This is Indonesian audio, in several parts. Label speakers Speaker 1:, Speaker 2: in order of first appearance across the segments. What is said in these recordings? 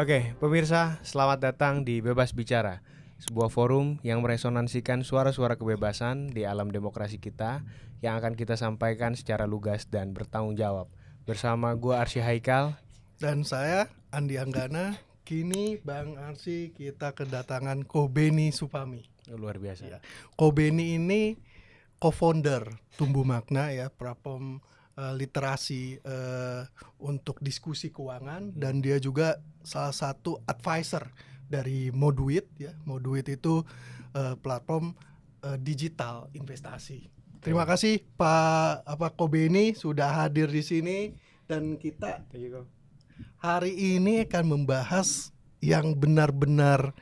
Speaker 1: Oke, pemirsa, selamat datang di Bebas Bicara, sebuah forum yang meresonansikan suara-suara kebebasan di alam demokrasi kita yang akan kita sampaikan secara lugas dan bertanggung jawab. Bersama gua Arsy Haikal.
Speaker 2: Dan saya Andi Anggana. Kini Bang Arsy kita kedatangan Ko Beni Supami.
Speaker 1: Luar biasa.
Speaker 2: Ya. Ko Beni ini co-founder Tumbuh Makna ya, platform literasi untuk diskusi keuangan, dan dia juga salah satu advisor dari Moduit ya. Moduit itu platform digital investasi. Terima kasih Pak Ko Beni sudah hadir di sini, dan kita hari ini akan membahas yang benar-benar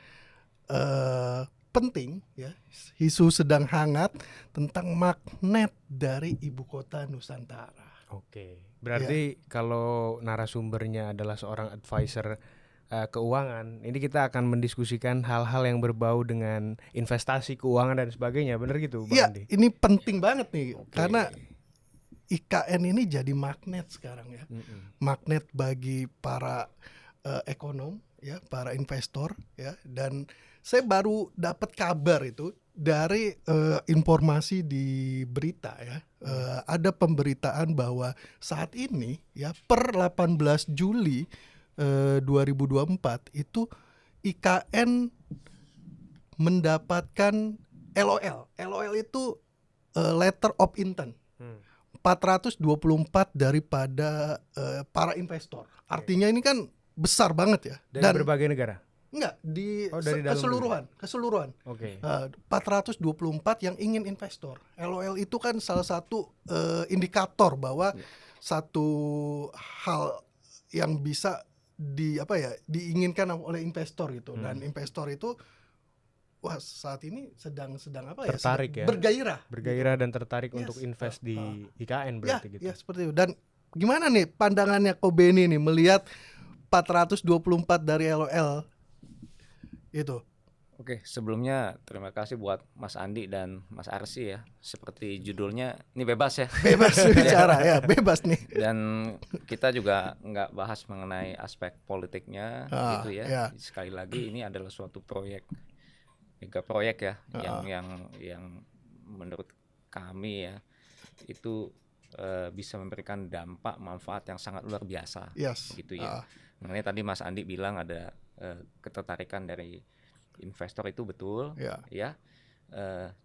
Speaker 2: penting ya, isu sedang hangat tentang magnet dari ibu kota Nusantara.
Speaker 1: Oke, berarti kalau narasumbernya adalah seorang advisor keuangan, ini kita akan mendiskusikan hal-hal yang berbau dengan investasi, keuangan dan sebagainya, benar gitu Bang
Speaker 2: Iya,
Speaker 1: Andi?
Speaker 2: ini penting banget nih.
Speaker 1: Oke.
Speaker 2: Karena IKN ini jadi magnet sekarang ya. Magnet bagi para ekonom ya, para investor ya. Dan saya baru dapat kabar itu dari informasi di berita ya. Ada pemberitaan bahwa saat ini ya, per 18 Juli 2024 itu IKN mendapatkan LOL. LOL itu letter of intent. 424 daripada para investor. Artinya ini kan besar banget ya.
Speaker 1: Dari berbagai negara?
Speaker 2: Enggak,
Speaker 1: dari dalam
Speaker 2: keseluruhan.
Speaker 1: Oke.
Speaker 2: 424 yang ingin investor. LOL itu kan salah satu indikator bahwa satu hal yang bisa diinginkan oleh investor gitu. Dan investor itu saat ini sedang
Speaker 1: tertarik ya, bergairah dan tertarik untuk invest di IKN berarti gitu.
Speaker 2: Ya, seperti itu. Dan gimana nih pandangannya Ko Beni nih melihat 424 dari LOL itu?
Speaker 3: Oke, sebelumnya terima kasih buat Mas Andi dan Mas Arsy ya. Seperti judulnya, ini bebas ya.
Speaker 2: Bebas bicara ya, bebas nih.
Speaker 3: Dan kita juga nggak bahas mengenai aspek politiknya gitu ya.
Speaker 2: Ya.
Speaker 3: Sekali lagi ini adalah suatu mega proyek ya, yang menurut kami ya itu bisa memberikan dampak manfaat yang sangat luar biasa.
Speaker 2: Yes.
Speaker 3: Gitu ya. Mengenai tadi Mas Andi bilang ada ketertarikan dari investor, itu betul ya.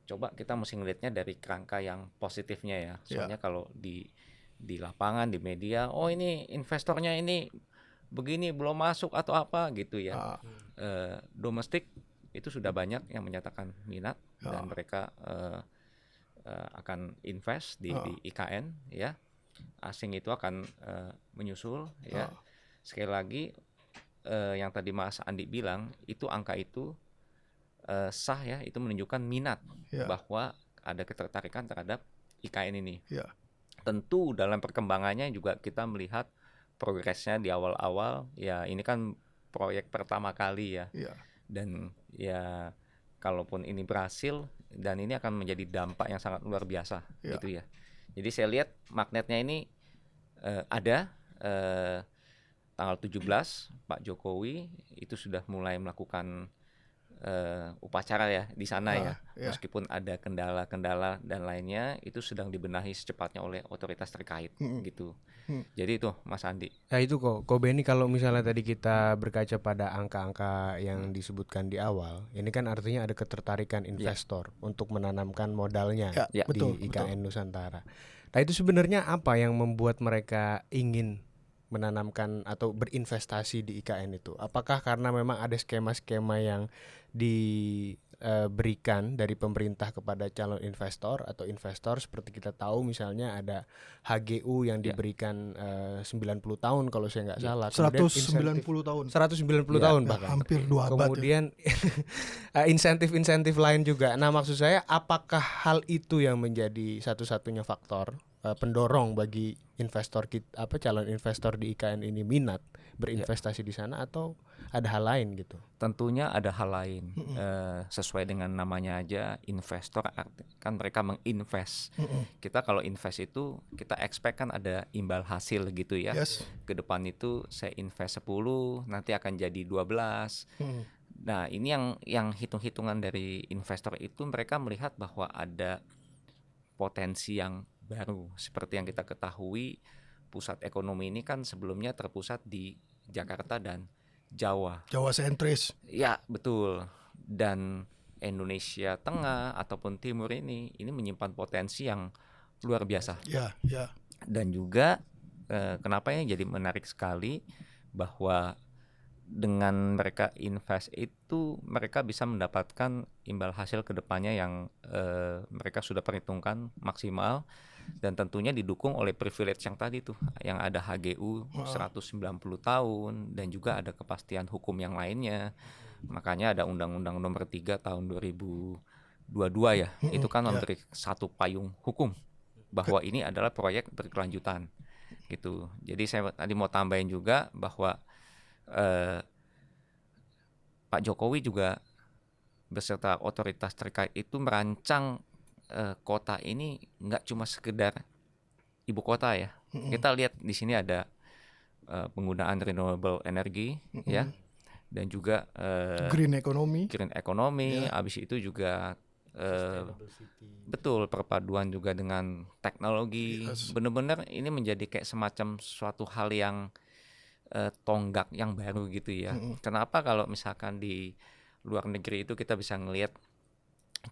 Speaker 3: Coba kita mesti ngelihatnya dari kerangka yang positifnya ya. Soalnya kalau di lapangan, di media, oh ini investornya ini begini belum masuk atau apa gitu ya. Domestik itu sudah banyak yang menyatakan minat dan mereka akan invest di IKN ya. Asing itu akan menyusul ya. Sekali lagi yang tadi Mas Andi bilang itu angka itu sah ya, itu menunjukkan minat bahwa ada ketertarikan terhadap IKN ini. Tentu dalam perkembangannya juga kita melihat progresnya di awal-awal ya, ini kan proyek pertama kali ya. Dan ya kalaupun ini berhasil, dan ini akan menjadi dampak yang sangat luar biasa gitu ya. Jadi saya lihat magnetnya ini ada tanggal 17 Pak Jokowi itu sudah mulai melakukan upacara ya di sana ya. Meskipun ada kendala-kendala dan lainnya, itu sedang dibenahi secepatnya oleh otoritas terkait gitu. Jadi itu Mas Andi.
Speaker 1: Nah itu Ko Beni, kalau misalnya tadi kita berkaca pada angka-angka yang disebutkan di awal, ini kan artinya ada ketertarikan investor untuk menanamkan modalnya di IKN Nusantara. Nah itu sebenarnya apa yang membuat mereka ingin menanamkan atau berinvestasi di IKN itu? Apakah karena memang ada skema-skema yang diberikan dari pemerintah kepada calon investor atau investor, seperti kita tahu misalnya ada HGU yang diberikan 90 tahun kalau saya nggak salah.
Speaker 2: 190 tahun.
Speaker 1: 190 tahun bahkan.
Speaker 2: Hampir 2 abad.
Speaker 1: Kemudian insentif-insentif lain juga. Nah maksud saya, apakah hal itu yang menjadi satu-satunya faktor pendorong bagi calon investor di IKN ini minat berinvestasi di sana, atau ada hal lain gitu?
Speaker 3: Tentunya ada hal lain. Sesuai dengan namanya aja investor, kan mereka menginvest. Kita kalau invest itu kita expect kan ada imbal hasil gitu ya. Ke depan itu saya invest 10 nanti akan jadi 12. Nah, ini yang hitung-hitungan dari investor itu, mereka melihat bahwa ada potensi yang baru. Seperti yang kita ketahui, pusat ekonomi ini kan sebelumnya terpusat di Jakarta dan Jawa
Speaker 2: sentris.
Speaker 3: Ya, betul. Dan Indonesia Tengah ataupun Timur ini menyimpan potensi yang luar biasa. Dan juga kenapa ini jadi menarik sekali, bahwa dengan mereka invest itu mereka bisa mendapatkan imbal hasil kedepannya yang mereka sudah perhitungkan maksimal, dan tentunya didukung oleh privilege yang tadi tuh, yang ada HGU 190 tahun dan juga ada kepastian hukum yang lainnya. Makanya ada Undang-Undang Nomor 3 tahun 2022 ya, itu kan memberi satu payung hukum bahwa ini adalah proyek berkelanjutan gitu. Jadi saya tadi mau tambahin juga bahwa Pak Jokowi juga beserta otoritas terkait itu merancang kota ini nggak cuma sekedar ibu kota ya. Kita lihat di sini ada penggunaan renewable energy ya, dan juga
Speaker 2: green economy.
Speaker 3: Habis itu juga betul, perpaduan juga dengan teknologi. Benar-benar ini menjadi kayak semacam suatu hal yang tonggak yang baru gitu ya. Kenapa kalau misalkan di luar negeri itu kita bisa ngelihat,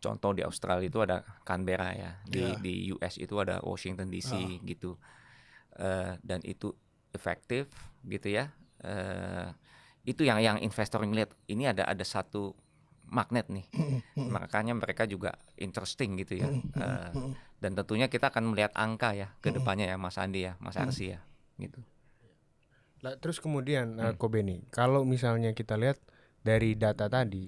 Speaker 3: contoh di Australia itu ada Canberra ya, di US itu ada Washington DC gitu, dan itu efektif gitu ya. Itu yang investor ngelihat, ini ada satu magnet nih, makanya mereka juga interesting gitu ya. Dan tentunya kita akan melihat angka ya ke depannya ya, Mas Andi ya, Mas Arsy ya, gitu.
Speaker 1: Terus kemudian Ko Beni, kalau misalnya kita lihat dari data tadi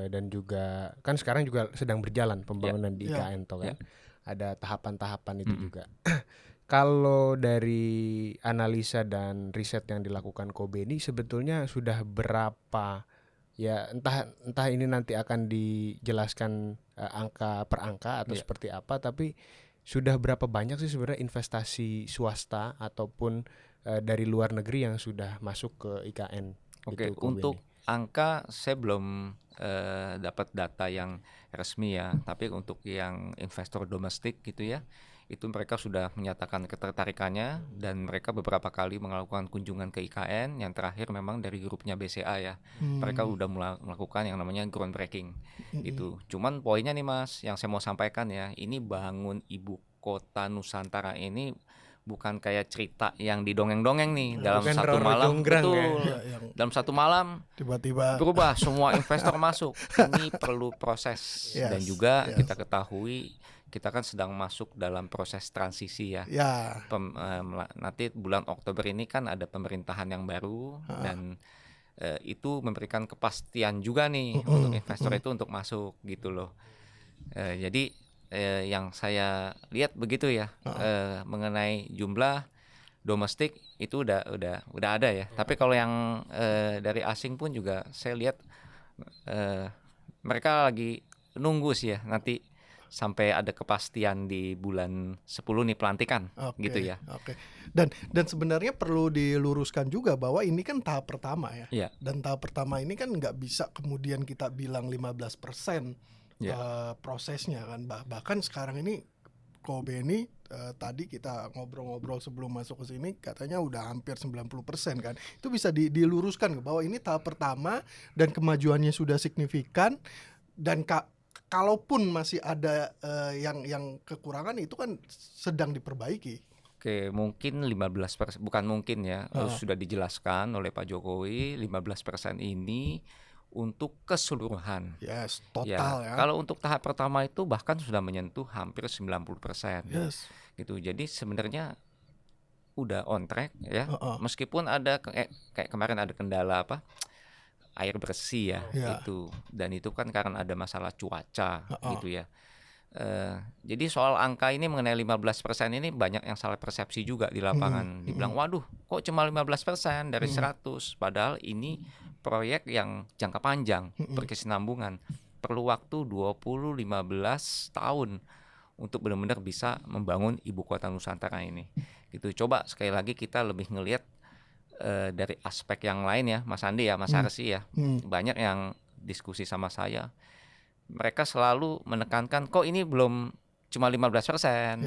Speaker 1: dan juga kan sekarang juga sedang berjalan pembangunan di IKN toh kan, ada tahapan-tahapan itu juga. Kalau dari analisa dan riset yang dilakukan Ko Beni, sebetulnya sudah berapa ya, entah ini nanti akan dijelaskan angka per angka atau seperti apa, tapi sudah berapa banyak sih sebenarnya investasi swasta ataupun dari luar negeri yang sudah masuk ke IKN?
Speaker 3: Oke, untuk angka saya belum dapat data yang resmi ya, tapi untuk yang investor domestik gitu ya, itu mereka sudah menyatakan ketertarikannya, dan mereka beberapa kali melakukan kunjungan ke IKN. Yang terakhir memang dari grupnya BCA ya, mereka udah melakukan yang namanya groundbreaking gitu. Cuman poinnya nih Mas, yang saya mau sampaikan ya, ini bangun ibu kota Nusantara ini bukan kayak cerita yang didongeng-dongeng nih, dalam satu malam, betul, dalam satu malam
Speaker 2: tiba-tiba
Speaker 3: berubah semua investor masuk. Ini perlu proses, dan juga kita ketahui kita kan sedang masuk dalam proses transisi ya. Nanti bulan Oktober ini kan ada pemerintahan yang baru, dan itu memberikan kepastian juga nih untuk investor itu untuk masuk gitu loh. Jadi yang saya lihat begitu ya, mengenai jumlah domestik itu udah ada ya. Tapi kalau yang dari asing pun juga saya lihat mereka lagi nunggu sih ya, nanti sampai ada kepastian di bulan 10 nih pelantikan gitu ya.
Speaker 2: Dan sebenarnya perlu diluruskan juga bahwa ini kan tahap pertama ya. Dan tahap pertama ini kan nggak bisa kemudian kita bilang 15% prosesnya kan. Bahkan sekarang ini Ko Beni tadi kita ngobrol-ngobrol sebelum masuk ke sini katanya udah hampir 90% kan. Itu bisa diluruskan bahwa ini tahap pertama dan kemajuannya sudah signifikan, dan kalaupun masih ada yang kekurangan itu kan sedang diperbaiki.
Speaker 3: Oke, mungkin 15%, bukan mungkin ya, sudah dijelaskan oleh Pak Jokowi 15% ini untuk keseluruhan.
Speaker 2: Total ya.
Speaker 3: Kalau untuk tahap pertama itu bahkan sudah menyentuh hampir 90%. Gitu. Jadi sebenarnya udah on track ya. Meskipun ada kayak kemarin ada kendala air bersih ya, itu, dan itu kan karena ada masalah cuaca gitu ya. Jadi soal angka ini mengenai 15% ini banyak yang salah persepsi juga di lapangan. Dibilang, waduh, kok cuma 15% dari 100? Padahal ini proyek yang jangka panjang, berkesinambungan. Perlu waktu 20-15 tahun untuk benar-benar bisa membangun ibu kota Nusantara ini. Gitu. Coba sekali lagi kita lebih ngelihat dari aspek yang lain ya, Mas Andi ya, Mas Arsi ya. Banyak yang diskusi sama saya. Mereka selalu menekankan kok ini belum cuma 15%.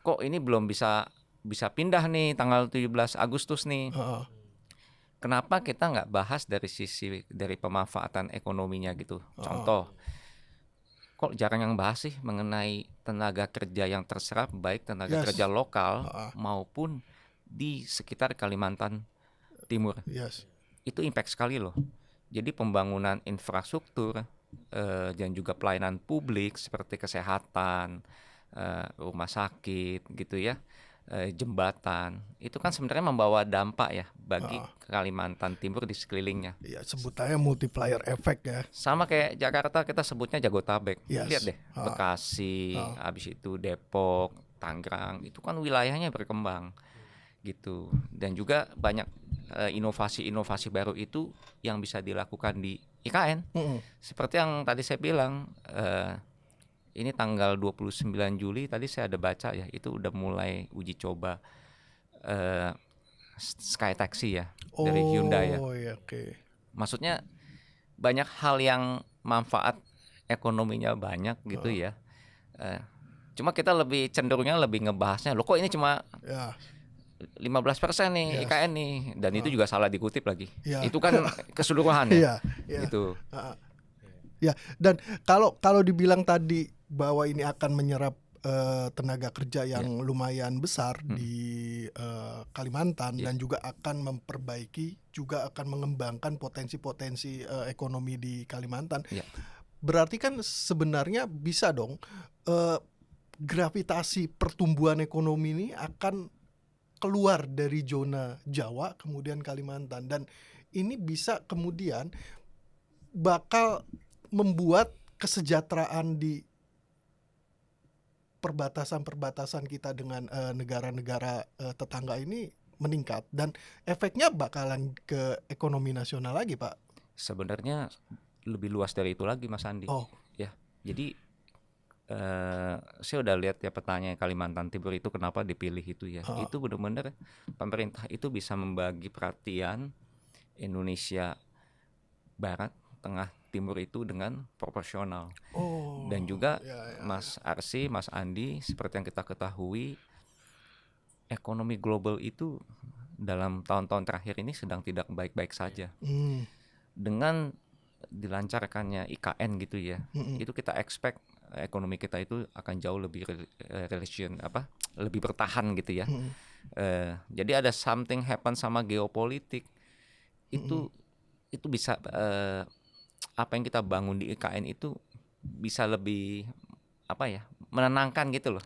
Speaker 3: Kok ini belum bisa pindah nih tanggal 17 Agustus nih. Kenapa kita nggak bahas dari sisi dari pemanfaatan ekonominya gitu. Contoh, kok jarang yang bahas sih mengenai tenaga kerja yang terserap, baik tenaga kerja lokal maupun di sekitar Kalimantan Timur. Itu impact sekali loh. Jadi pembangunan infrastruktur dan juga pelayanan publik seperti kesehatan, rumah sakit gitu ya, jembatan, itu kan sebenarnya membawa dampak ya bagi Kalimantan Timur di sekelilingnya.
Speaker 2: Ya, sebutannya multiplier effect ya.
Speaker 3: Sama kayak Jakarta, kita sebutnya Jabodetabek. Lihat deh, Bekasi, habis itu Depok, Tangerang, itu kan wilayahnya berkembang gitu. Dan juga banyak inovasi-inovasi baru itu yang bisa dilakukan di IKN. Seperti yang tadi saya bilang, ini tanggal 29 Juli tadi saya ada baca ya, itu udah mulai uji coba Sky Taxi ya dari Hyundai ya. Maksudnya banyak hal yang manfaat ekonominya banyak gitu ya. Cuma kita lebih cenderungnya lebih ngebahasnya, loh kok ini cuma 15% nih IKN nih, dan itu juga salah dikutip lagi. Itu kan keseluruhan ya. Gitu.
Speaker 2: Ya, dan kalau dibilang tadi bahwa ini akan menyerap tenaga kerja yang lumayan besar di Kalimantan dan juga akan memperbaiki, juga akan mengembangkan potensi-potensi ekonomi di Kalimantan. Berarti kan sebenarnya bisa dong gravitasi pertumbuhan ekonomi ini akan keluar dari zona Jawa kemudian Kalimantan, dan ini bisa kemudian bakal membuat kesejahteraan di perbatasan-perbatasan kita dengan negara-negara tetangga ini meningkat, dan efeknya bakalan ke ekonomi nasional lagi, Pak.
Speaker 3: Sebenarnya lebih luas dari itu lagi, Mas Andi. Ya, jadi saya udah lihat ya petanya Kalimantan Timur itu kenapa dipilih itu ya. Itu benar-benar pemerintah itu bisa membagi perhatian Indonesia Barat, Tengah, Timur itu dengan proporsional. Dan juga Mas Arsi, Mas Andi, seperti yang kita ketahui, ekonomi global itu dalam tahun-tahun terakhir ini sedang tidak baik-baik saja. Dengan dilancarkannya IKN gitu ya, itu kita expect ekonomi kita itu akan jauh lebih lebih bertahan gitu ya. Jadi ada something happen sama geopolitik itu bisa apa yang kita bangun di IKN itu bisa lebih menenangkan gitu loh.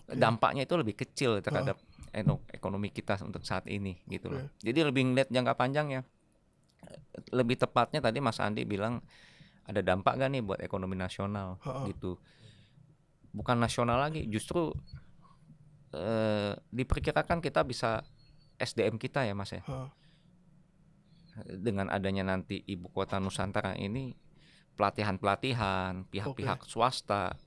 Speaker 3: Dampaknya itu lebih kecil terhadap ekonomi kita untuk saat ini gitu loh. Jadi lebih ngeliat jangka panjang ya. Lebih tepatnya tadi Mas Andi bilang ada dampak gak nih buat ekonomi nasional gitu. Bukan nasional lagi, justru diperkirakan kita bisa SDM kita ya Mas ya. Dengan adanya nanti ibu kota Nusantara ini, pelatihan-pelatihan pihak-pihak swasta,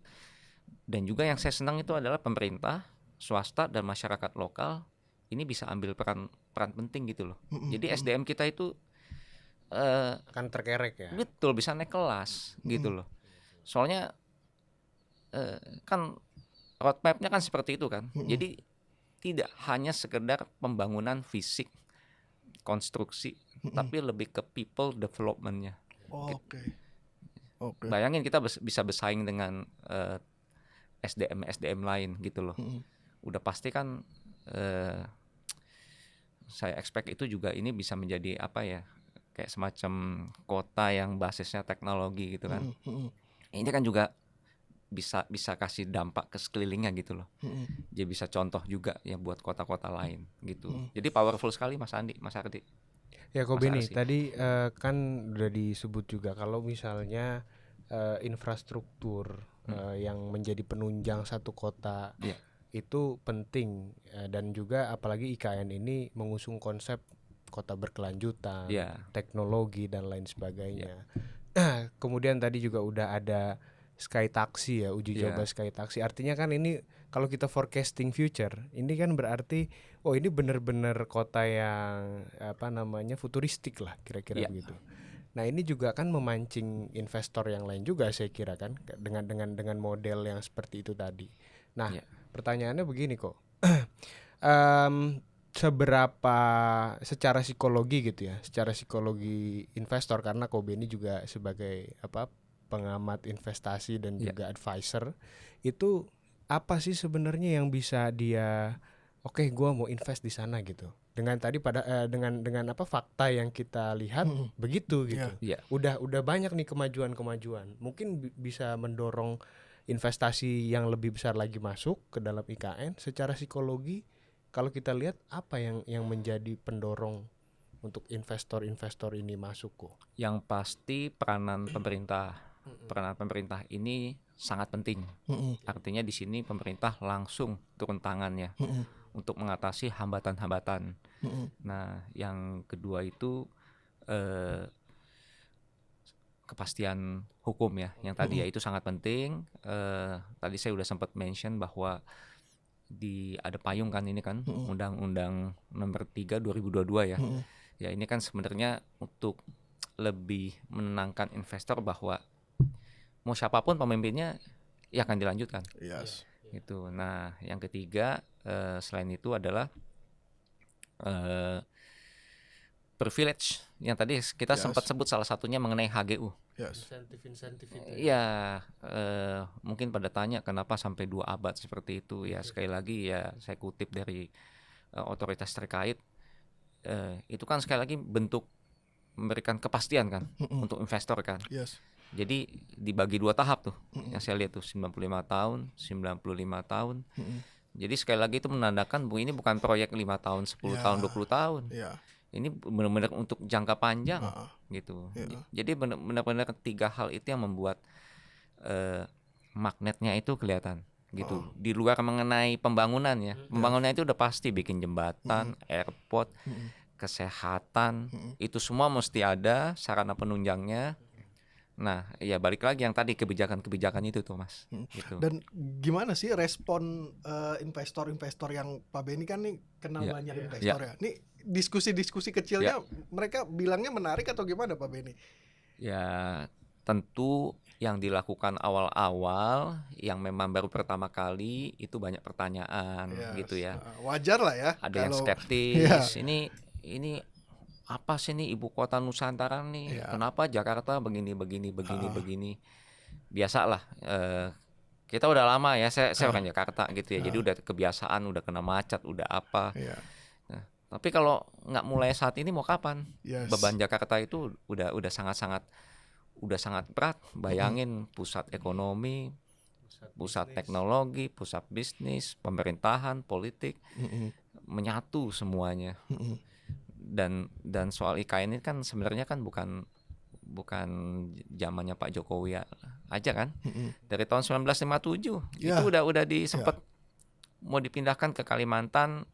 Speaker 3: dan juga yang saya senang itu adalah pemerintah, swasta, dan masyarakat lokal ini bisa ambil peran penting gitu loh. Jadi SDM kita itu
Speaker 1: kan terkerek ya.
Speaker 3: Betul, bisa naik kelas gitu loh. Soalnya kan roadmap-nya kan seperti itu kan. Jadi tidak hanya sekedar pembangunan fisik, konstruksi, tapi lebih ke people development-nya. Bayangin kita bisa bersaing dengan SDM lain gitu loh. Udah pasti kan saya expect itu juga ini bisa menjadi kayak semacam kota yang basisnya teknologi gitu kan. Ini kan juga bisa kasih dampak ke sekelilingnya gitu loh. Jadi bisa contoh juga ya buat kota-kota lain gitu. Jadi powerful sekali Mas Andi, Mas Ardi.
Speaker 1: Ya kok Beni, tadi kan udah disebut juga kalau misalnya infrastruktur yang menjadi penunjang satu kota itu penting, dan juga apalagi IKN ini mengusung konsep kota berkelanjutan, teknologi dan lain sebagainya. Kemudian tadi juga udah ada Sky Taxi ya, uji coba Sky Taxi. Artinya kan ini kalau kita forecasting future, ini kan berarti ini benar-benar kota yang futuristik lah kira-kira begitu. Nah, ini juga kan memancing investor yang lain juga saya kira kan dengan model yang seperti itu tadi. Nah, pertanyaannya begini kok. Seberapa secara psikologi gitu ya, secara psikologi investor, karena Kobe ini juga sebagai pengamat investasi dan juga advisor, itu apa sih sebenarnya yang bisa dia gua mau invest di sana gitu. Dengan tadi dengan fakta yang kita lihat begitu gitu. Udah banyak nih kemajuan. Mungkin bisa mendorong investasi yang lebih besar lagi masuk ke dalam IKN. Secara psikologi kalau kita lihat apa yang menjadi pendorong untuk investor-investor ini masuk kok?
Speaker 3: Yang pasti peranan pemerintah ini sangat penting. Artinya di sini pemerintah langsung turun tangan ya untuk mengatasi hambatan-hambatan. Nah, yang kedua itu kepastian hukum ya. Yang tadi itu sangat penting. Tadi saya udah sempat mention bahwa ada payung kan ini kan Undang-Undang Nomor 3 2022 ya. Ya ini kan sebenarnya untuk lebih menenangkan investor bahwa mau siapapun pemimpinnya ya akan dilanjutkan. Gitu. Nah, yang ketiga selain itu adalah privilege yang tadi kita sempat sebut salah satunya mengenai HGU.
Speaker 1: Insentif itu.
Speaker 3: Ya, mungkin pada tanya kenapa sampai 2 abad seperti itu. Ya sekali lagi ya saya kutip dari otoritas terkait, itu kan sekali lagi bentuk memberikan kepastian kan untuk investor kan. Jadi dibagi 2 tahap tuh yang saya lihat tuh 95 tahun, 95 tahun. Jadi sekali lagi itu menandakan ini bukan proyek 5 tahun, 10 tahun, 20 tahun. Ini benar-benar untuk jangka panjang gitu. Jadi benar-benar 3 hal itu yang membuat magnetnya itu kelihatan gitu. Di luar mengenai pembangunan ya. Pembangunan itu udah pasti bikin jembatan, airport, kesehatan, itu semua mesti ada sarana penunjangnya. Nah, ya balik lagi yang tadi kebijakan-kebijakan itu tuh Mas. Gitu.
Speaker 2: Dan gimana sih respon investor-investor yang Pak Benny kan nih kenal banyak investor ya. Nih diskusi-diskusi kecilnya mereka bilangnya menarik atau gimana Pak Benny?
Speaker 3: Ya tentu yang dilakukan awal-awal yang memang baru pertama kali itu banyak pertanyaan gitu ya.
Speaker 2: Wajar lah ya.
Speaker 3: Ada yang skeptis. Ini apa sih nih ibu kota Nusantara nih? Kenapa Jakarta begini. Biasalah. Kita udah lama ya. Saya orang Jakarta gitu ya. Jadi udah kebiasaan, udah kena macet, udah apa. Nah, tapi kalau nggak mulai saat ini mau kapan? Beban Jakarta itu udah sangat berat. Bayangin pusat ekonomi, pusat teknologi, pusat bisnis, pemerintahan, politik menyatu semuanya. Dan soal IKN ini kan sebenarnya kan bukan zamannya Pak Jokowi aja kan. Dari tahun 1957 itu udah sempat mau dipindahkan ke Kalimantan.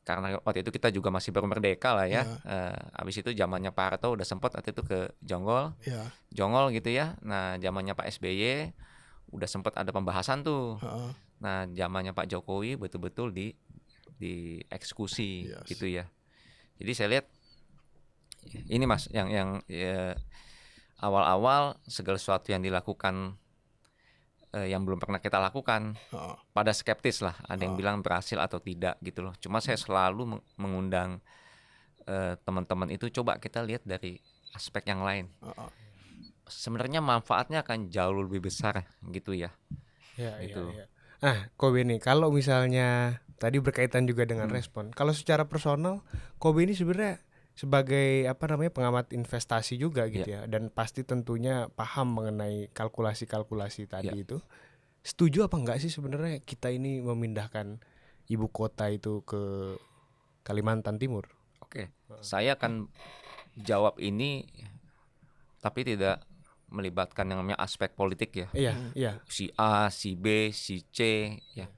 Speaker 3: Karena waktu itu kita juga masih baru merdeka lah ya. Habis itu zamannya Pak Harto udah sempat waktu itu ke Jonggol gitu ya. Nah, zamannya Pak SBY udah sempat ada pembahasan tuh. Nah, zamannya Pak Jokowi betul-betul dieksekusi gitu ya. Jadi saya lihat ini Mas yang awal-awal segala sesuatu yang dilakukan yang belum pernah kita lakukan pada skeptis lah, ada yang bilang berhasil atau tidak gitu loh. Cuma saya selalu mengundang teman-teman itu coba kita lihat dari aspek yang lain. Sebenarnya manfaatnya akan jauh lebih besar gitu ya. Gitu.
Speaker 1: Nah, Kobe nih kalau misalnya tadi berkaitan juga dengan respon. Kalau secara personal, Kobe ini sebenarnya sebagai pengamat investasi juga gitu ya, dan pasti tentunya paham mengenai kalkulasi-kalkulasi tadi itu. Setuju apa enggak sih sebenarnya kita ini memindahkan ibu kota itu ke Kalimantan Timur?
Speaker 3: Oke, saya akan jawab ini tapi tidak melibatkan yang namanya aspek politik ya.
Speaker 1: Iya.
Speaker 3: Si A, si B, si C ya.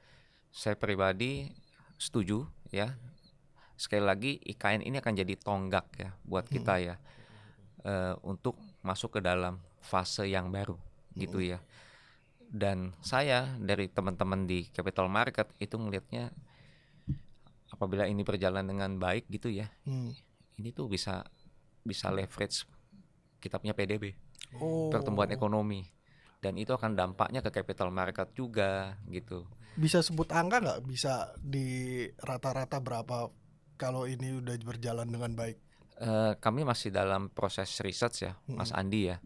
Speaker 3: Saya pribadi setuju ya. Sekali lagi IKN ini akan jadi tonggak ya buat kita ya. Untuk masuk ke dalam fase yang baru gitu ya. Dan saya dari teman-teman di capital market itu melihatnya apabila ini berjalan dengan baik gitu ya, ini tuh bisa leverage kita punya PDB, pertumbuhan ekonomi, dan itu akan dampaknya ke capital market juga gitu.
Speaker 2: Bisa sebut angka nggak? Bisa di rata-rata berapa kalau ini udah berjalan dengan baik?
Speaker 3: Kami masih dalam proses research ya, Mas Andi ya.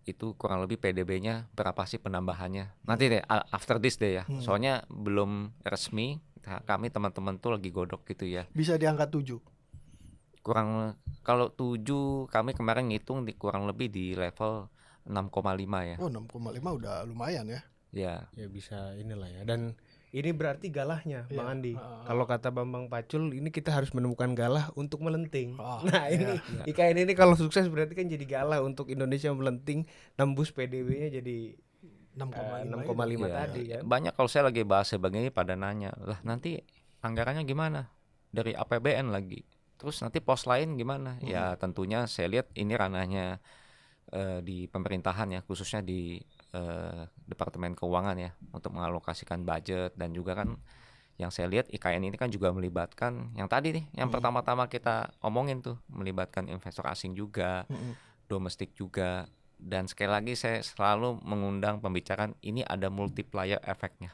Speaker 3: Itu kurang lebih PDB-nya berapa sih penambahannya? Nanti deh after this deh ya. Soalnya belum resmi. Kami teman-teman tuh lagi godok gitu ya.
Speaker 2: Bisa di angka 7?
Speaker 3: Kalau 7 kami kemarin ngitung kurang lebih di level 6,5 ya.
Speaker 2: Oh, 6,5 udah lumayan ya.
Speaker 3: Ya
Speaker 1: bisa inilah ya. Dan ini berarti galahnya Bang Andi. Kalau kata Bambang Pacul, ini kita harus menemukan galah untuk melenting. Nah ini IKN ini kalau sukses berarti kan jadi galah untuk Indonesia melenting, nembus PDB-nya jadi 6,5 tadi kan.
Speaker 3: Banyak kalau saya lagi bahas sebagainya pada nanya, lah nanti anggarannya gimana? Dari APBN lagi. Terus nanti pos lain gimana? Ya tentunya saya lihat ini ranahnya di pemerintahan ya, khususnya di Departemen Keuangan ya, untuk mengalokasikan budget. Dan juga kan yang saya lihat IKN ini kan juga melibatkan yang tadi nih, yang pertama-tama kita omongin tuh, melibatkan investor asing juga, domestik juga. Dan sekali lagi saya selalu mengundang pembicaraan ini ada multiplier efeknya.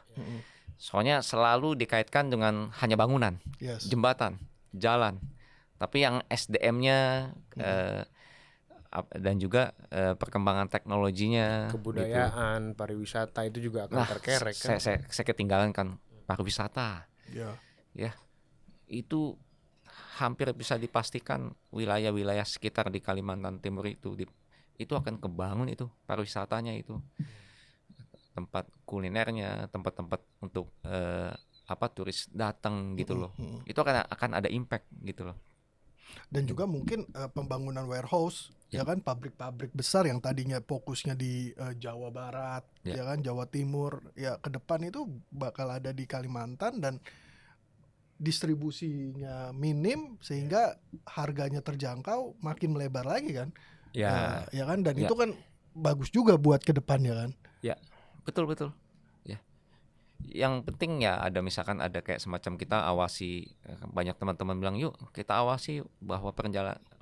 Speaker 3: Soalnya selalu dikaitkan dengan hanya bangunan, jembatan, jalan, tapi yang SDM-nya dan juga perkembangan teknologinya,
Speaker 1: kebudayaan, pariwisata itu juga akan terkerek kan.
Speaker 3: Saya ketinggalan kan pariwisata. Ya. Itu hampir bisa dipastikan wilayah-wilayah sekitar di Kalimantan Timur itu akan kebangun itu pariwisatanya itu. Tempat kulinernya, tempat-tempat untuk turis datang gitu loh. Itu akan ada impact gitu loh.
Speaker 2: Dan juga mungkin pembangunan warehouse ya kan, pabrik-pabrik besar yang tadinya fokusnya di Jawa Barat ya kan, Jawa Timur, ya ke depan itu bakal ada di Kalimantan dan distribusinya minim sehingga harganya terjangkau, makin melebar lagi kan. Ya kan, dan itu kan bagus juga buat ke depannya kan. Ya,
Speaker 3: betul. Ya. Yang penting ya ada misalkan ada kayak semacam kita awasi, banyak teman-teman bilang yuk kita awasi bahwa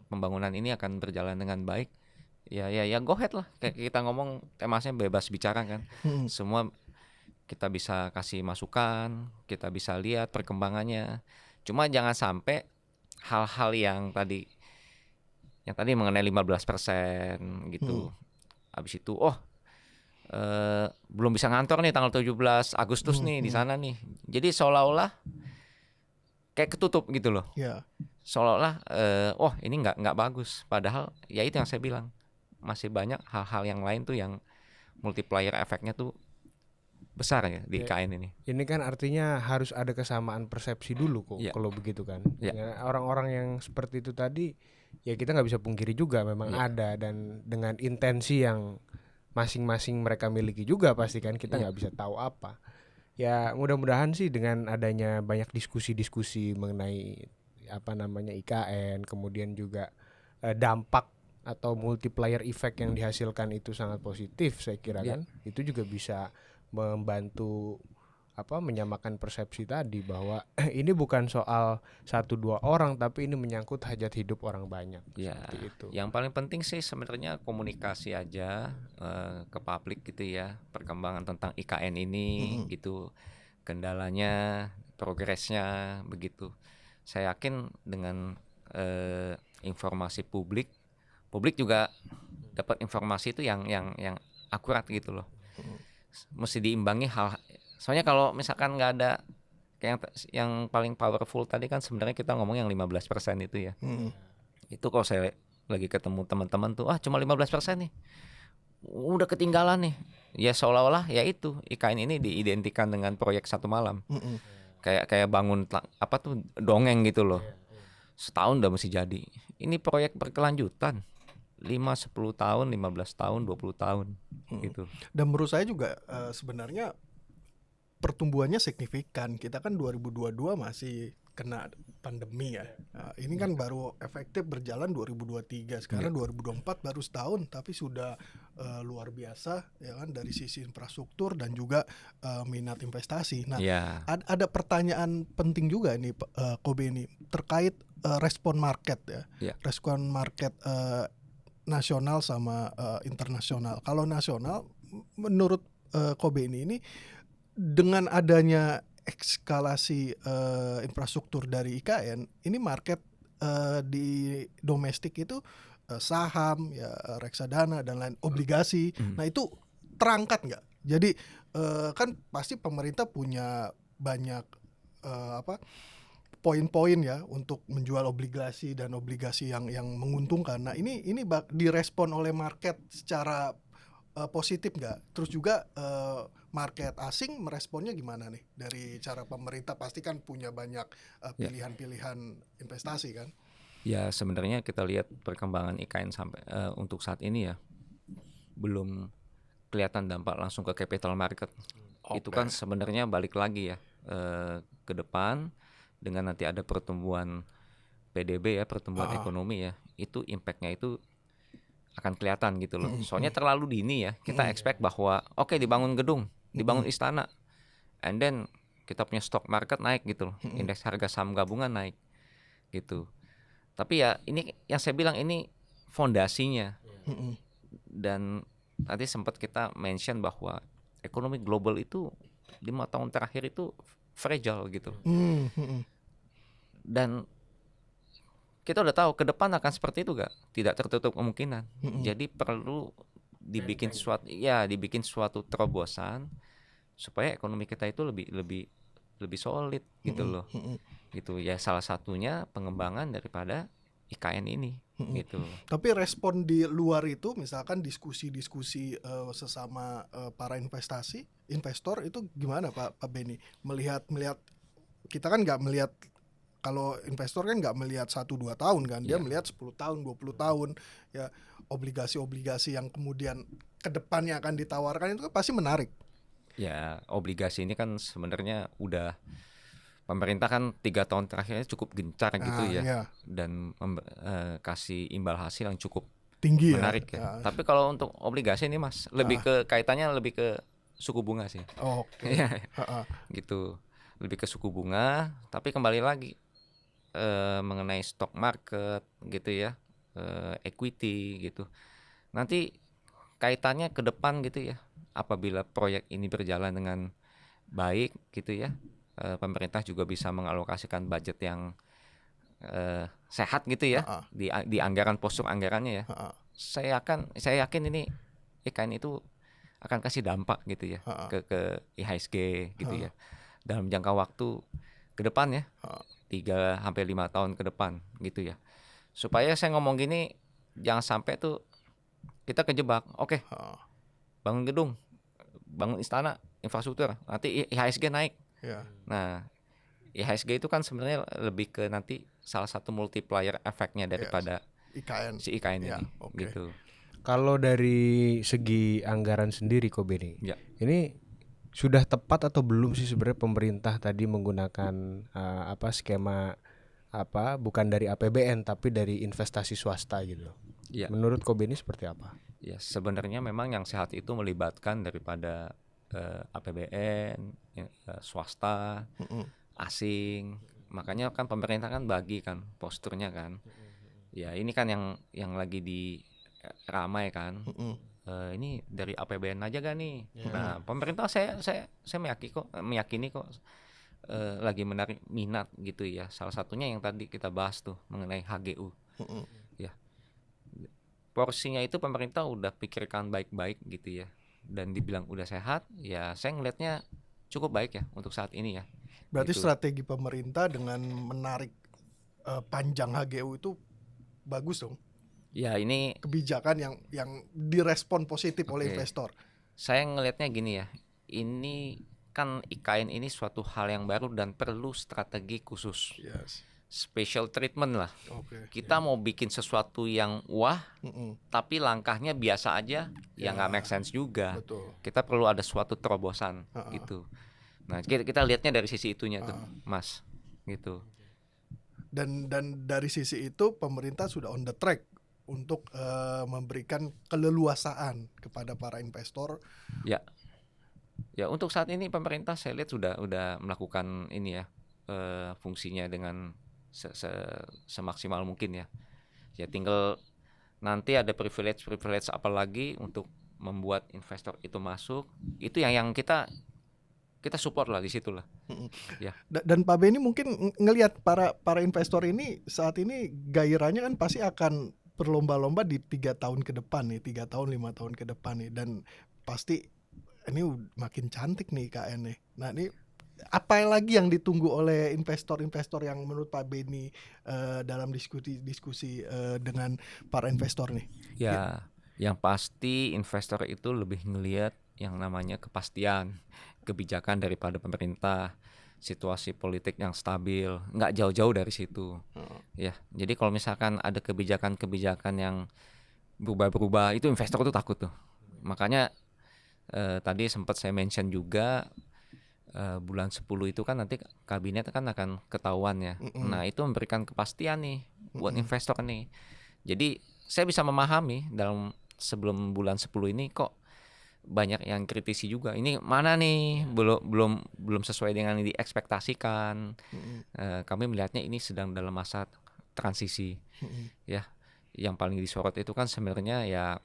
Speaker 3: pembangunan ini akan berjalan dengan baik. Ya go ahead lah. Kayak kita ngomong temasnya bebas bicara kan. Semua kita bisa kasih masukan, kita bisa lihat perkembangannya. Cuma jangan sampai hal-hal yang tadi mengenai 15% gitu. Habis itu belum bisa ngantor nih tanggal 17 Agustus nih di sana nih. Jadi seolah-olah kayak ketutup gitu loh. Seolah-olah ini nggak bagus. Padahal ya itu yang saya bilang, masih banyak hal-hal yang lain tuh yang multiplier efeknya tuh besar ya di IKN ini.
Speaker 1: Ini kan artinya harus ada kesamaan persepsi dulu kok kalau begitu kan. Ya, orang-orang yang seperti itu tadi ya kita nggak bisa pungkiri juga memang ada, dan dengan intensi yang masing-masing mereka miliki juga pasti kan kita nggak bisa tahu apa. Ya mudah-mudahan sih dengan adanya banyak diskusi-diskusi mengenai IKN, kemudian juga dampak atau multiplier effect yang dihasilkan itu sangat positif saya kira kan. Itu juga bisa membantu menyamakan persepsi tadi bahwa ini bukan soal 1-2 orang tapi ini menyangkut hajat hidup orang banyak. Seperti itu.
Speaker 3: Yang paling penting sih sebenarnya komunikasi aja ke publik gitu ya, perkembangan tentang IKN ini gitu, kendalanya, progresnya begitu. Saya yakin dengan informasi publik juga dapat informasi itu yang akurat gitu loh. Mesti diimbangi soalnya kalau misalkan nggak ada kayak yang paling powerful tadi kan sebenarnya kita ngomong yang 15% itu ya. Itu kalau saya lagi ketemu teman-teman tuh cuma 15% nih. Udah ketinggalan nih. Ya seolah-olah ya itu IKN ini diidentikan dengan proyek satu malam. Kayak bangun dongeng gitu loh. Setahun udah mesti jadi. Ini proyek berkelanjutan. 5-10 tahun, 15 tahun, 20 tahun gitu.
Speaker 2: Dan menurut saya juga sebenarnya pertumbuhannya signifikan. Kita kan 2022 masih kena pandemi ya. Nah, ini kan baru efektif berjalan 2023. Sekarang 2024 baru setahun, tapi sudah luar biasa ya kan dari sisi infrastruktur dan juga minat investasi. Nah, ada pertanyaan penting juga ini Kobe ini terkait respon market ya. Respon market nasional sama internasional. Kalau nasional, menurut Kobe ini dengan adanya eskalasi infrastruktur dari IKN, ini market di domestik itu saham, ya reksadana dan lain obligasi. Nah itu terangkat nggak? Jadi kan pasti pemerintah punya banyak poin-poin ya untuk menjual obligasi dan obligasi yang menguntungkan. Nah ini direspon oleh market secara positif nggak? Terus juga market asing meresponnya gimana nih dari cara pemerintah? Pasti kan punya banyak pilihan-pilihan investasi kan?
Speaker 3: Ya sebenarnya kita lihat perkembangan IKN sampai untuk saat ini ya belum kelihatan dampak langsung ke capital market. Itu kan sebenarnya balik lagi ya ke depan dengan nanti ada pertumbuhan PDB ya, pertumbuhan ekonomi ya, itu impactnya itu akan kelihatan gitu loh. Soalnya terlalu dini ya, kita expect bahwa dibangun gedung, dibangun istana, and then kita punya stock market naik gitu loh, indeks harga saham gabungan naik gitu. Tapi ya ini yang saya bilang ini fondasinya. Dan tadi sempat kita mention bahwa ekonomi global itu 5 tahun terakhir itu fragile gitu. Dan kita udah tahu ke depan akan seperti itu gak? Tidak tertutup kemungkinan. Jadi perlu dibikin suatu terobosan supaya ekonomi kita itu lebih solid gitu loh. Gitu ya, salah satunya pengembangan daripada IKN ini gitu.
Speaker 2: Tapi respon di luar itu misalkan diskusi-diskusi sesama para investor itu gimana Pak Benny? Melihat kita kan nggak melihat, kalau investor kan nggak melihat 1-2 tahun kan, dia melihat 10 tahun, 20 tahun ya, obligasi-obligasi yang kemudian kedepannya akan ditawarkan itu kan pasti menarik.
Speaker 3: Ya obligasi ini kan sebenarnya udah pemerintah kan 3 tahun terakhirnya cukup gencar gitu ya, dan kasih imbal hasil yang cukup
Speaker 2: tinggi
Speaker 3: menarik ya. Tapi kalau untuk obligasi ini Mas lebih ke kaitannya lebih ke suku bunga sih. Gitu, lebih ke suku bunga. Tapi kembali lagi mengenai stock market gitu ya, equity gitu. Nanti kaitannya ke depan gitu ya. Apabila proyek ini berjalan dengan baik gitu ya, pemerintah juga bisa mengalokasikan budget yang sehat gitu ya di anggaran, postur anggarannya ya. Saya yakin ini IKN itu akan kasih dampak gitu ya ke IHSG gitu ya dalam jangka waktu ke depan ya, 3-5 tahun ke depan gitu ya. Supaya saya ngomong gini jangan sampai tuh kita kejebak. Bangun gedung, bangun istana, infrastruktur, nanti IHSG naik. Nah, IHSG itu kan sebenarnya lebih ke nanti salah satu multiplier efeknya daripada si IKN ini gitu.
Speaker 1: Kalau dari segi anggaran sendiri Kobe nih, ini sudah tepat atau belum sih sebenarnya pemerintah tadi menggunakan skema bukan dari APBN tapi dari investasi swasta gitu. Menurut Kobe ini seperti apa?
Speaker 3: Ya sebenarnya memang yang sehat itu melibatkan daripada APBN, swasta, asing. Makanya kan pemerintah kan bagi kan posturnya kan. Ya ini kan yang lagi di ramai kan. Ini dari APBN aja gak nih? Nah pemerintah saya meyakini kok lagi menarik minat gitu ya. Salah satunya yang tadi kita bahas tuh mengenai HGU. Ya porsinya itu pemerintah udah pikirkan baik-baik gitu ya, dan dibilang udah sehat ya, saya ngelihatnya cukup baik ya untuk saat ini ya.
Speaker 2: Berarti gitu. Strategi pemerintah dengan menarik panjang HGU itu bagus dong.
Speaker 3: Ya ini
Speaker 2: kebijakan yang direspon positif oleh investor.
Speaker 3: Saya ngelihatnya gini ya, ini kan IKN ini suatu hal yang baru dan perlu strategi khusus. special treatment lah. Kita mau bikin sesuatu yang wah, tapi langkahnya biasa aja, ya nggak make sense juga.
Speaker 2: Betul.
Speaker 3: Kita perlu ada suatu terobosan gitu. Nah, kita lihatnya dari sisi itunya tuh, Mas, gitu.
Speaker 2: Dan dari sisi itu pemerintah sudah on the track untuk memberikan keleluasaan kepada para investor.
Speaker 3: Ya, untuk saat ini pemerintah saya lihat sudah melakukan ini ya, fungsinya dengan semaksimal mungkin ya. Ya tinggal nanti ada privilege apa lagi untuk membuat investor itu masuk. Itu yang kita support lah di situ lah. Ya.
Speaker 2: Dan Pak Benny mungkin ngelihat para investor ini saat ini gairahnya kan pasti akan berlomba-lomba di 3 tahun ke depan nih, 3 tahun 5 tahun ke depan nih, dan pasti ini makin cantik nih IKN nih. Nah ini apa lagi yang ditunggu oleh investor-investor yang menurut Pak Benny dalam diskusi dengan para investor nih?
Speaker 3: Ya, yang pasti investor itu lebih ngelihat yang namanya kepastian kebijakan daripada pemerintah, situasi politik yang stabil, nggak jauh-jauh dari situ. Ya, jadi kalau misalkan ada kebijakan-kebijakan yang berubah-berubah, itu investor tuh takut tuh. Makanya tadi sempat saya mention juga. Bulan 10 itu kan nanti kabinet kan akan ketahuan ya. Nah itu memberikan kepastian nih buat investor nih. Jadi saya bisa memahami dalam sebelum bulan 10 ini kok banyak yang kritisi juga. Ini mana nih belum sesuai dengan yang diekspektasikan. Kami melihatnya ini sedang dalam masa transisi. Ya, yang paling disorot itu kan sebenarnya ya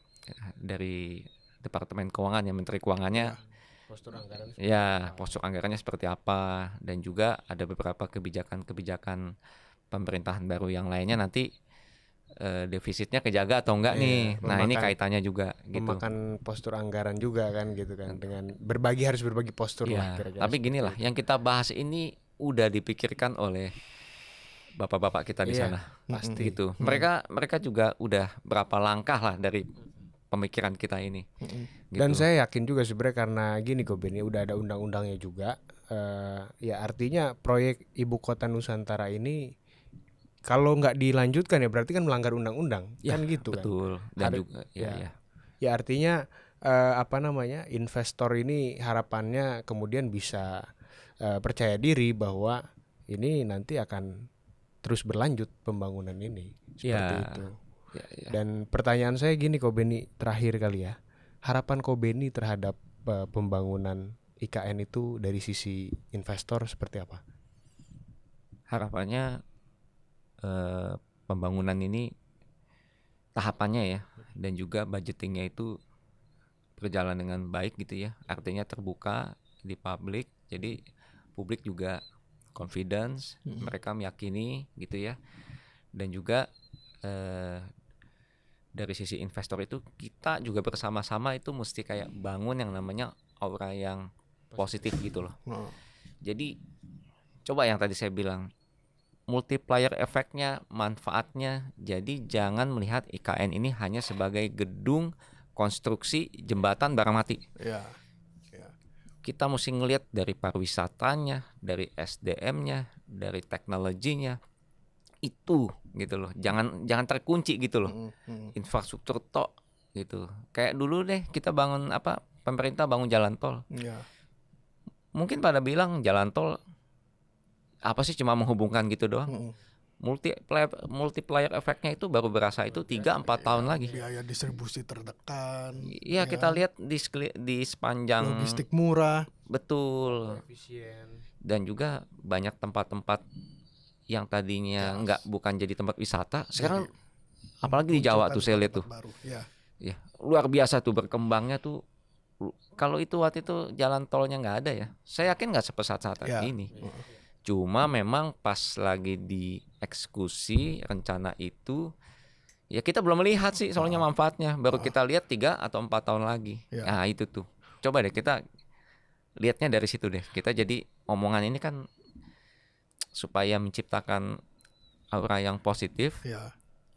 Speaker 3: dari Departemen Keuangan ya, Menteri Keuangannya. Postur anggarannya seperti apa, dan juga ada beberapa kebijakan pemerintahan baru yang lainnya nanti defisitnya kejaga atau enggak nih. Nah, ini kaitannya juga gitu.
Speaker 1: Memakan postur anggaran juga kan gitu kan, dengan harus berbagi postur lah kira-kira.
Speaker 3: Tapi gini lah, yang kita bahas ini udah dipikirkan oleh bapak-bapak kita di sana. Pasti gitu. Mereka juga udah berapa langkah lah dari pemikiran kita ini. Gitu.
Speaker 1: Dan saya yakin juga sebenarnya karena gini kok Benny, udah ada undang-undangnya juga. Ya artinya proyek Ibu Kota Nusantara ini kalau nggak dilanjutkan ya berarti kan melanggar undang-undang, kan gitu
Speaker 3: betul.
Speaker 1: kan. Dan juga ya artinya investor ini harapannya kemudian bisa percaya diri bahwa ini nanti akan terus berlanjut pembangunan ini seperti itu. Dan pertanyaan saya gini kok Benny, terakhir kali ya, harapan kok Benny terhadap pembangunan IKN itu dari sisi investor seperti apa?
Speaker 3: Harapannya pembangunan ini tahapannya ya, dan juga budgetingnya itu berjalan dengan baik gitu ya, artinya terbuka di publik, jadi publik juga confidence, mereka meyakini gitu ya, dan juga dari sisi investor itu kita juga bersama-sama itu mesti kayak bangun yang namanya aura yang positif gitu loh. Jadi coba yang tadi saya bilang, multiplier efeknya, manfaatnya. Jadi jangan melihat IKN ini hanya sebagai gedung konstruksi jembatan barang mati. Kita mesti ngelihat dari pariwisatanya, dari SDM-nya, dari teknologinya. Itu gitu loh, jangan terkunci gitu loh. Infrastruktur tok gitu, kayak dulu deh kita bangun pemerintah bangun jalan tol. Mungkin pada bilang jalan tol apa sih, cuma menghubungkan gitu doang. Multiplier efeknya itu baru berasa itu 3-4 tahun lagi.
Speaker 2: Biaya distribusi tertekan.
Speaker 3: Iya, kita lihat di sepanjang
Speaker 2: logistik murah.
Speaker 3: Betul.
Speaker 1: Efisien.
Speaker 3: Dan juga banyak tempat-tempat yang tadinya bukan jadi tempat wisata, sekarang apalagi di Jawa tuh saya lihat tuh. Ya, luar biasa tuh berkembangnya tuh. Kalau waktu itu jalan tolnya nggak ada ya, saya yakin nggak sepesat saat ini. Cuma memang pas lagi dieksekusi rencana itu, ya kita belum melihat sih soalnya manfaatnya. Baru kita lihat 3 atau 4 tahun lagi. Nah itu tuh. Coba deh kita lihatnya dari situ deh. Kita jadi omongan ini kan supaya menciptakan aura yang positif.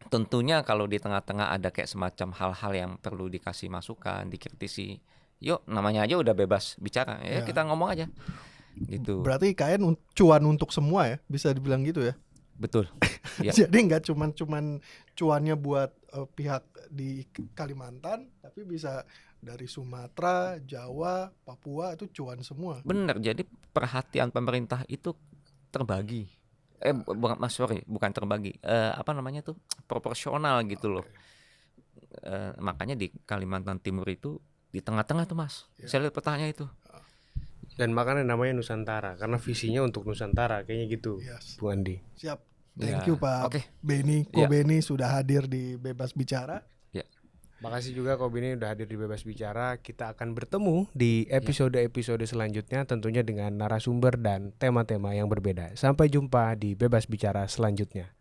Speaker 3: Tentunya kalau di tengah-tengah ada kayak semacam hal-hal yang perlu dikasih masukan, dikritisi, yuk namanya aja udah bebas bicara ya, kita ngomong aja gitu.
Speaker 2: Berarti IKN cuan untuk semua ya, bisa dibilang gitu ya?
Speaker 3: Betul. Ya.
Speaker 2: Jadi nggak cuman cuannya buat pihak di Kalimantan, tapi bisa dari Sumatera, Jawa, Papua itu cuan semua.
Speaker 3: Benar. Jadi perhatian pemerintah itu terbagi. Bukan terbagi. Apa namanya tuh? Proporsional gitu loh. Makanya di Kalimantan Timur itu di tengah-tengah tuh Mas. Saya lihat petanya itu.
Speaker 1: Dan makanya namanya Nusantara karena visinya untuk Nusantara kayaknya gitu. Bu Andi.
Speaker 2: Siap. Thank you Pak Beni, Beni sudah hadir di Bebas Bicara.
Speaker 1: Makasih juga Ko Beni udah hadir di Bebas Bicara. Kita akan bertemu di episode-episode selanjutnya tentunya dengan narasumber dan tema-tema yang berbeda. Sampai jumpa di Bebas Bicara selanjutnya.